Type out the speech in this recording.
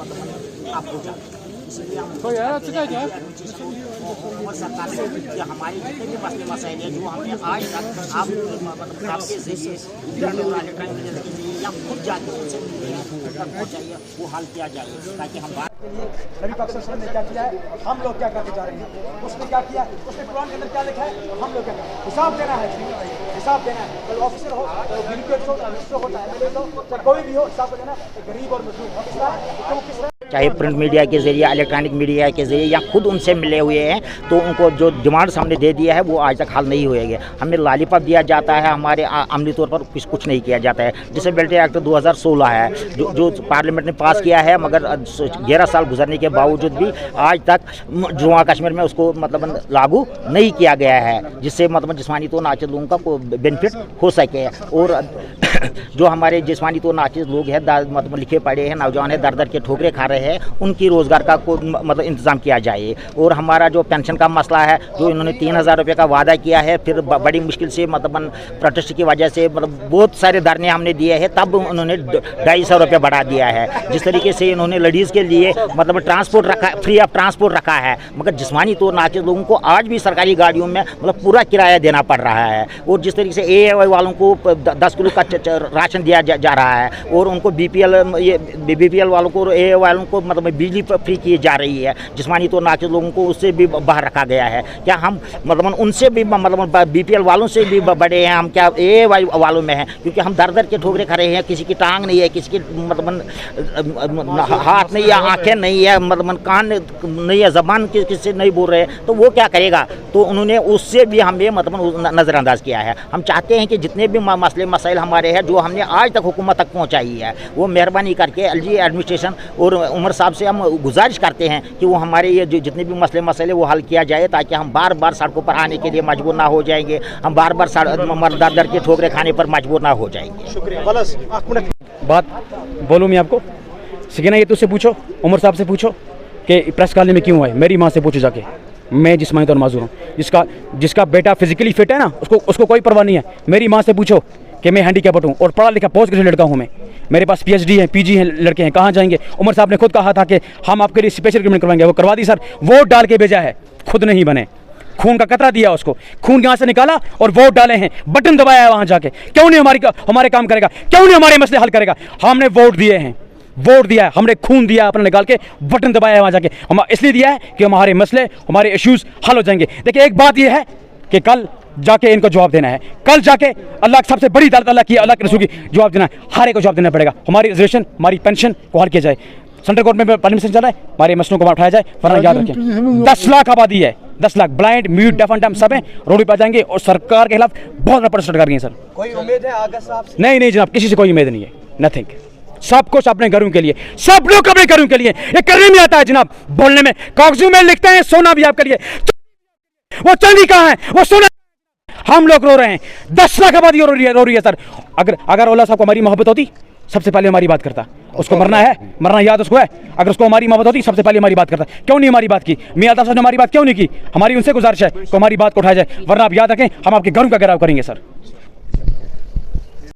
मतलब आप हो जाते हैं। इसलिए हम और सरकार से कि हमारे जितने भी मसले मसाइल हैं जो हमने आज तक आप मतलब आपके जरिए इलेक्ट्रॉनिक मीडिया के जरिए या खुद जाके उनसे तक पहुँचाइए, वो हल किया जाए ताकि हम बात के लिए नबी पाक सल्लल्लाहु अलैहि वसल्लम ने क्या किया है, हम लोग क्या करके जा रहे हैं, उसने क्या किया, उसने कुरान के अंदर क्या लिखा है, हम लोग क्या करें, हिसाब देना है, हिसाब देना है। कोई ऑफिसर हो, ब्यूरोक्रेट हो, मिनिस्टर हो, एमएलए हो, चाहे कोई भी हो, हिसाब देना है। गरीब और मजलूम हम किस तरह चाहे प्रिंट मीडिया के जरिए, इलेक्ट्रॉनिक मीडिया के जरिए या खुद उनसे मिले हुए हैं, तो उनको जो डिमांड्स हमने दे दिया है वो आज तक हल नहीं हुए। हमें लॉलीपॉप दिया जाता है, हमारे अमली तौर पर कुछ नहीं किया जाता है। डिसेबिलिटी एक्ट 2016 है जो पार्लियामेंट ने पास किया है, मगर 11 साल गुजरने के बावजूद भी आज तक जम्मू कश्मीर में उसको मतलब लागू नहीं किया गया है, जिससे मतलब जिस्मानी तो नाचिज लोगों का बेनिफिट हो सके। और जो हमारे जिस्मानी तो नाचिज लोग हैं, मतलब लिखे पढ़े हैं नौजवान है, दर दर के ठोकरे खा रहे हैं, उनकी रोज़गार का मतलब इंतज़ाम किया जाए। और हमारा जो पेंशन का मसला है, जो इन्होंने 3000 रुपये का वादा किया है, फिर बड़ी मुश्किल से मतलब प्रोटेस्ट की वजह से मतलब बहुत सारे धरने हमने दिए हैं, तब उन्होंने 250 रुपये बढ़ा दिया है। जिस तरीके से इन्होंने लेडीज़ के लिए मतलब ट्रांसपोर्ट रखा, फ्री ऑफ ट्रांसपोर्ट रखा है, मगर जिस्मानी तौर नाचिज लोगों को आज भी सरकारी गाड़ियों में मतलब पूरा किराया देना पड़ रहा है। और जिस तरीके से AAY वालों को 10 किलो का राशन दिया जा रहा है, और उनको BPL वालों को, AAY वालों को मतलब बिजली फ्री की जा रही है, जिस्मानी तो नाचिज लोगों को उससे भी बाहर रखा गया है। क्या हम मतलब उनसे भी मतलब BPL वालों से भी बड़े हैं हम, क्या AAY वालों में हैं? क्योंकि हम दर दर के ठोकरे खा रहे हैं, किसी की टांग नहीं है, किसी की मतलब हाथ नहीं है, आंखें नहीं है, मतलब कान नहीं है, जबान किससे नहीं बोल रहे, तो वो क्या करेगा? तो उन्होंने उससे भी हमें मतलब नज़रअंदाज किया है। हम चाहते हैं कि जितने भी मसले मसाइल हमारे हैं, जो हमने आज तक हुकूमत तक पहुँचाई है, वो मेहरबानी करके LG एडमिनिस्ट्रेशन और उमर साहब से हम गुजारिश करते हैं कि वो हमारे ये जो जितने भी मसले मसाइल वो हल किया जाए, ताकि हम बार बार सड़कों पर आने के लिए मजबूर ना हो जाएंगे, हम बार बार दर दर के ठोकरे खाने पर मजबूर ना हो जाएंगे। शुक्रिया। बात बोलूँ मैं आपको, सकीना ये तुझसे पूछो, उमर साहब से पूछो कि प्रेस कॉलोनी में क्यों है, मेरी माँ से पूछो जाके। मैं जिस्मानी तौर माजूर हूँ, जिसका बेटा फिजिकली फिट है ना, उसको कोई परवाह नहीं है। मेरी माँ से पूछो कि मैं हैंडीकैप्ड हूँ और पढ़ा लिखा पोस्ट ग्रेजुएट लड़का हूँ मैं, मेरे पास PhD है, PG है, लड़के हैं, कहाँ जाएंगे? उमर साहब ने खुद कहा था कि हम आपके लिए स्पेशल रिक्रूटमेंट करवाएंगे, वो करवा दी सर। वोट डाल के भेजा है, खुद नहीं बने, खून का कतरा दिया उसको, खून यहाँ से निकाला और वोट डाले हैं, बटन दबाया है वहाँ जाके। क्यों नहीं हमारे काम करेगा? क्यों नहीं हमारे मसले हल करेगा? हमने वोट दिए हैं, वोट दिया है, हमने खून दिया अपना निकाल के, बटन दबाया है वहाँ जाके। हम इसलिए दिया है कि हमारे मसले, हमारे इश्यूज़ हल हो जाएंगे। देखिए एक बात यह है कि कल जाके इनको जवाब देना है, कल जाके अल्लाह सबसे बड़ी अदालत अल्लाह की, अल्लाह के रसूल की जवाब देना है, हर एक को जवाब देना पड़ेगा। हमारी रिजर्वेशन, हमारी पेंशन को हल किया जाए, सेंट्रल गवर्नमेंट में परमिशन चल रहा है, हमारे मसलों को उठाया जाए। वरना याद रखें 10 लाख आबादी है, 10 lakh blind, mute, deaf and dumb सब हैं, रोड पर आ जाएंगे और सरकार के खिलाफ बहुत बड़ा प्रोटेस्ट कर रही है सर। कोई उम्मीद है आगे साहब? नहीं जनाब, किसी से कोई उम्मीद नहीं है, नथिंग। सब कुछ अपने घरों के लिए, सब लोग अपने घरों के लिए, ये करने में आता है जनाब, बोलने में। कागजों में लिखते हैं सोना भी आपके लिए, वो चांदी कहाँ है, वो सोना हम लोग रो रहे हैं। 10 लाख आबादी रो रही है सर। अगर औला साहब को हमारी मोहब्बत होती, सबसे पहले हमारी बात करता। उसको मरना है, मरना याद उसको है। अगर उसको हमारी मोहब्बत होती, सबसे पहले हमारी बात करता। क्यों नहीं हमारी बात की? मियां साहब ने हमारी बात क्यों नहीं की? हमारी उनसे गुजारिश है कि हमारी बात को उठाया जाए, वरना आप याद रखें हम आपके घरों का घेराव करेंगे सर।